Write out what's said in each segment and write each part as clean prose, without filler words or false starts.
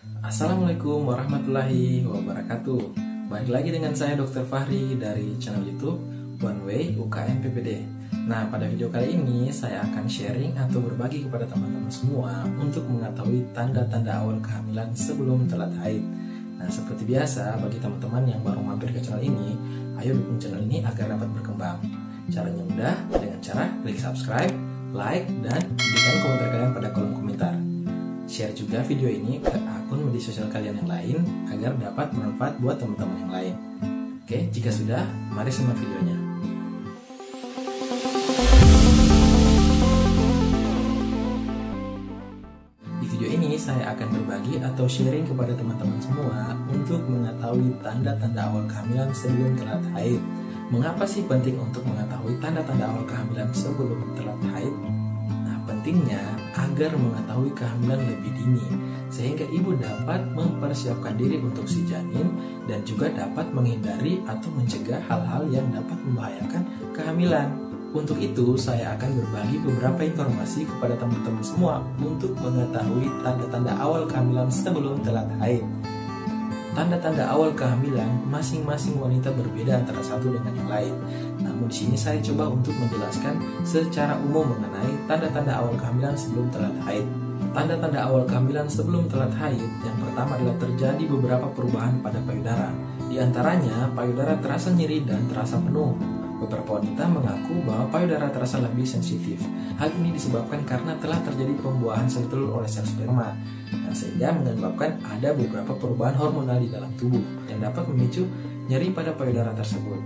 Assalamualaikum warahmatullahi wabarakatuh. Balik lagi dengan saya Dr. Fahri dari channel YouTube One Way UKM PPD. Nah, pada video kali ini saya akan sharing atau berbagi kepada teman-teman semua untuk mengetahui tanda-tanda awal kehamilan sebelum telat haid. Nah, seperti biasa bagi teman-teman yang baru mampir ke channel ini, ayo dukung channel ini agar dapat berkembang. Caranya mudah, dengan cara klik subscribe, like, dan berikan komentar kalian pada kolom komentar. Share juga video ini ke akun media sosial kalian yang lain agar dapat bermanfaat buat teman-teman yang lain. Oke, jika sudah, mari simak videonya. Di video ini saya akan berbagi atau sharing kepada teman-teman semua untuk mengetahui tanda-tanda awal kehamilan sebelum telat haid. Mengapa sih penting untuk mengetahui tanda-tanda awal kehamilan sebelum telat haid? Pentingnya agar mengetahui kehamilan lebih dini sehingga ibu dapat mempersiapkan diri untuk si janin dan juga dapat menghindari atau mencegah hal-hal yang dapat membahayakan kehamilan. Untuk itu saya akan berbagi beberapa informasi kepada teman-teman semua untuk mengetahui tanda-tanda awal kehamilan sebelum telat haid. Tanda-tanda awal kehamilan masing-masing wanita berbeda antara satu dengan yang lain. Namun di sini saya coba untuk menjelaskan secara umum mengenai tanda-tanda awal kehamilan sebelum telat haid. Tanda-tanda awal kehamilan sebelum telat haid yang pertama adalah terjadi beberapa perubahan pada payudara. Di antaranya payudara terasa nyeri dan terasa penuh. Beberapa wanita mengaku bahwa payudara terasa lebih sensitif. Hal ini disebabkan karena telah terjadi pembuahan sel telur oleh sel sperma. Nah, sehingga menyebabkan ada beberapa perubahan hormonal di dalam tubuh yang dapat memicu nyeri pada payudara tersebut.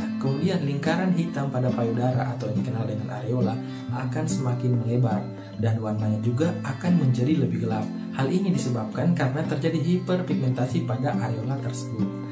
Nah, kemudian lingkaran hitam pada payudara atau yang dikenal dengan areola akan semakin melebar dan warnanya juga akan menjadi lebih gelap. Hal ini disebabkan karena terjadi hiperpigmentasi pada areola tersebut.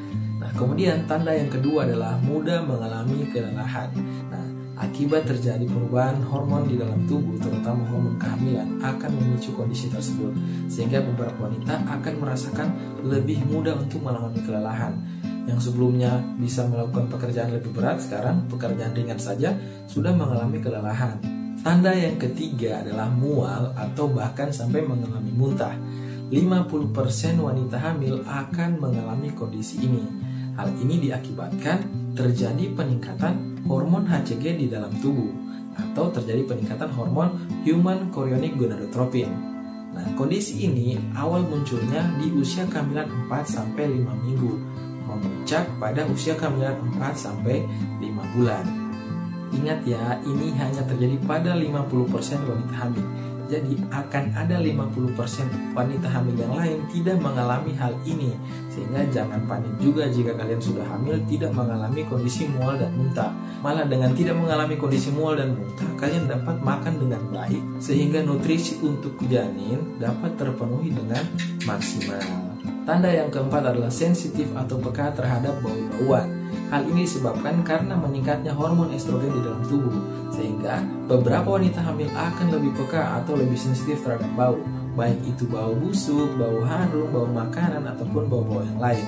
Nah, kemudian tanda yang kedua adalah mudah mengalami kelelahan. Nah, akibat terjadi perubahan hormon di dalam tubuh, terutama hormon kehamilan, akan memicu kondisi tersebut, sehingga beberapa wanita akan merasakan lebih mudah untuk mengalami kelelahan. Yang sebelumnya bisa melakukan pekerjaan lebih berat, sekarang pekerjaan ringan saja sudah mengalami kelelahan. Tanda yang ketiga adalah mual atau bahkan sampai mengalami muntah. 50% wanita hamil akan mengalami kondisi ini. Hal ini diakibatkan terjadi peningkatan hormon HCG di dalam tubuh atau terjadi peningkatan hormon human chorionic gonadotropin. Nah, kondisi ini awal munculnya di usia kehamilan 4-5 minggu, memuncak pada usia kehamilan 4-5 bulan. Ingat ya, ini hanya terjadi pada 50% wanita hamil. Jadi akan ada 50% wanita hamil yang lain tidak mengalami hal ini. Sehingga jangan panik juga jika kalian sudah hamil tidak mengalami kondisi mual dan muntah. Malah dengan tidak mengalami kondisi mual dan muntah, kalian dapat makan dengan baik sehingga nutrisi untuk janin dapat terpenuhi dengan maksimal. Tanda yang keempat adalah sensitif atau peka terhadap bau-bauan. Hal ini disebabkan karena meningkatnya hormon estrogen di dalam tubuh, sehingga beberapa wanita hamil akan lebih peka atau lebih sensitif terhadap bau, baik itu bau busuk, bau harum, bau makanan, ataupun bau-bau yang lain.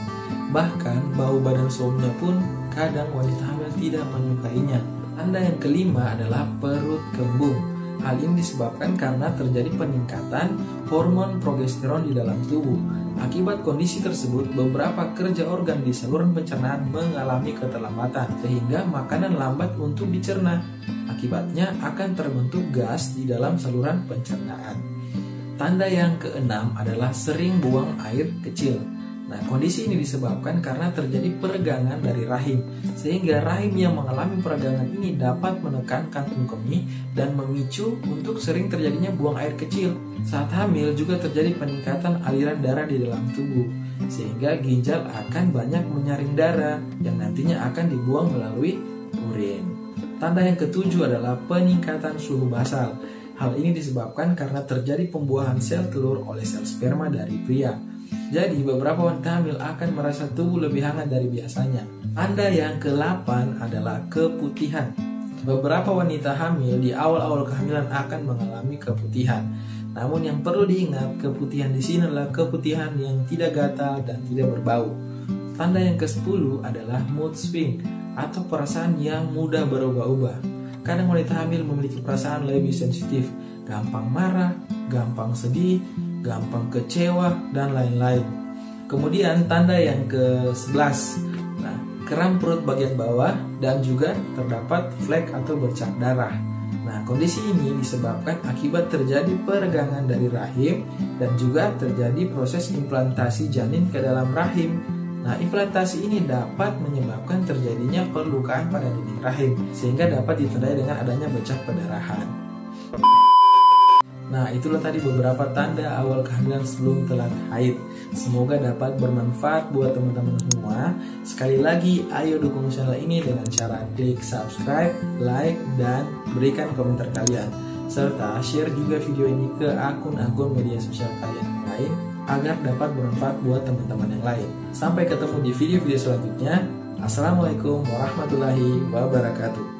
Bahkan bau badan suaminya pun kadang wanita hamil tidak menyukainya. Tanda yang kelima adalah perut kembung. Hal ini disebabkan karena terjadi peningkatan hormon progesteron di dalam tubuh. Akibat kondisi tersebut, beberapa kerja organ di saluran pencernaan mengalami keterlambatan, sehingga makanan lambat untuk dicerna. Akibatnya akan terbentuk gas di dalam saluran pencernaan. Tanda yang keenam adalah sering buang air kecil. Nah, kondisi ini disebabkan karena terjadi peregangan dari rahim, sehingga rahim yang mengalami peregangan ini dapat menekan kantung kemih dan memicu untuk sering terjadinya buang air kecil. Saat hamil juga terjadi peningkatan aliran darah di dalam tubuh, sehingga ginjal akan banyak menyaring darah yang nantinya akan dibuang melalui urin. Tanda yang ketujuh adalah peningkatan suhu basal. Hal ini disebabkan karena terjadi pembuahan sel telur oleh sel sperma dari pria. Jadi beberapa wanita hamil akan merasa tubuh lebih hangat dari biasanya. Tanda yang ke-8 adalah keputihan. Beberapa wanita hamil di awal-awal kehamilan akan mengalami keputihan. Namun yang perlu diingat, keputihan di sini adalah keputihan yang tidak gatal dan tidak berbau. Tanda yang ke-10 adalah mood swing atau perasaan yang mudah berubah-ubah. Kadang wanita hamil memiliki perasaan lebih sensitif, gampang marah, gampang sedih, gampang kecewa, dan lain-lain. Kemudian tanda yang ke-11, nah, kram perut bagian bawah dan juga terdapat flek atau bercak darah. Nah, kondisi ini disebabkan akibat terjadi peregangan dari rahim dan juga terjadi proses implantasi janin ke dalam rahim. Nah, implantasi ini dapat menyebabkan terjadinya perlukaan pada dinding rahim sehingga dapat ditandai dengan adanya bercak perdarahan. Nah, itulah tadi beberapa tanda awal kehamilan sebelum telat haid. Semoga dapat bermanfaat buat teman-teman semua. Sekali lagi, ayo dukung channel ini dengan cara klik subscribe, like, dan berikan komentar kalian. Serta share juga video ini ke akun-akun media sosial kalian yang lain agar dapat bermanfaat buat teman-teman yang lain. Sampai ketemu di video-video selanjutnya. Assalamualaikum warahmatullahi wabarakatuh.